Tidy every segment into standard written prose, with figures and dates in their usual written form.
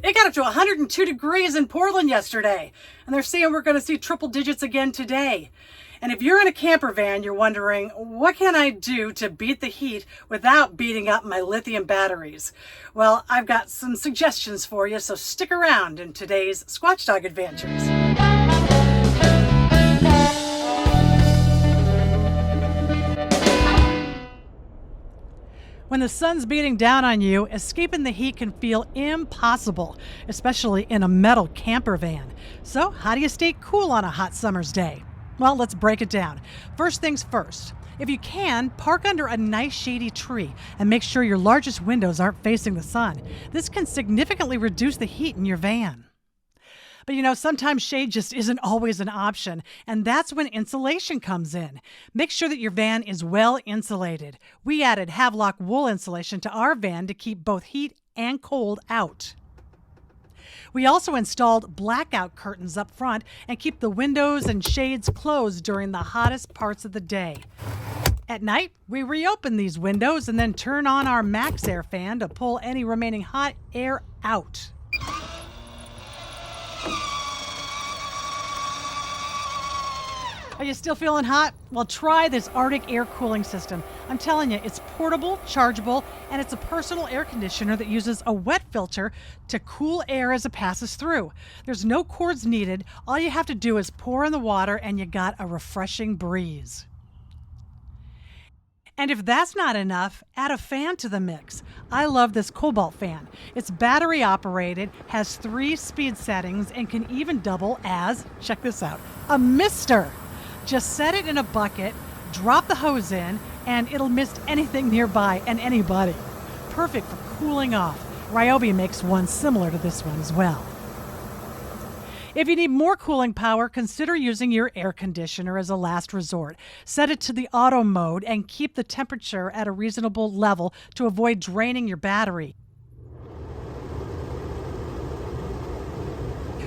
It got up to 102 degrees in Portland yesterday, and they're saying we're going to see triple digits again today. And if you're in a camper van, you're wondering, what can I do to beat the heat without beating up my lithium batteries? Well, I've got some suggestions for you, so stick around in today's Squatch Dog Adventures. When the sun's beating down on you, escaping the heat can feel impossible, especially in a metal camper van. So how do you stay cool on a hot summer's day? Well, let's break it down. First things first. If you can, park under a nice shady tree and make sure your largest windows aren't facing the sun. This can significantly reduce the heat in your van. But sometimes shade just isn't always an option, and that's when insulation comes in. Make sure that your van is well insulated. We added Havelock wool insulation to our van to keep both heat and cold out. We also installed blackout curtains up front and keep the windows and shades closed during the hottest parts of the day. At night, we reopen these windows and then turn on our Max Air fan to pull any remaining hot air out. Are you still feeling hot? Well, try this Arctic air cooling system. I'm telling you, it's portable, chargeable, and it's a personal air conditioner that uses a wet filter to cool air as it passes through. There's no cords needed. All you have to do is pour in the water and you got a refreshing breeze. And if that's not enough, add a fan to the mix. I love this Cobalt fan. It's battery operated, has 3 speed settings, and can even double as, check this out, a mister. Just set it in a bucket, drop the hose in, and it'll mist anything nearby and anybody. Perfect for cooling off. Ryobi makes one similar to this one as well. If you need more cooling power, consider using your air conditioner as a last resort. Set it to the auto mode and keep the temperature at a reasonable level to avoid draining your battery.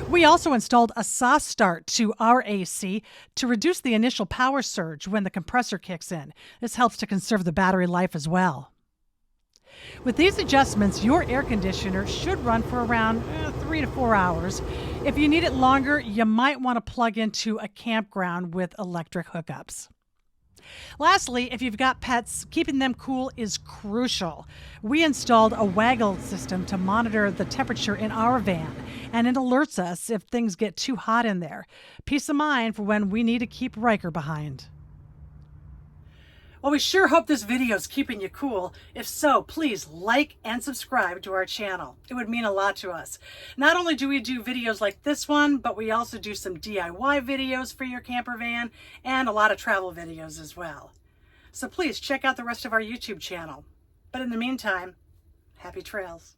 We also installed a soft start to our AC to reduce the initial power surge when the compressor kicks in. This helps to conserve the battery life as well. With these adjustments, your air conditioner should run for around 3 to 4 hours. If you need it longer, you might want to plug into a campground with electric hookups. Lastly, if you've got pets, keeping them cool is crucial. We installed a waggle system to monitor the temperature in our van, and it alerts us if things get too hot in there. Peace of mind for when we need to keep Riker behind. Well, we sure hope this video is keeping you cool. If so, please like and subscribe to our channel. It would mean a lot to us. Not only do we do videos like this one, but we also do some DIY videos for your camper van and a lot of travel videos as well. So please check out the rest of our YouTube channel. But in the meantime, happy trails.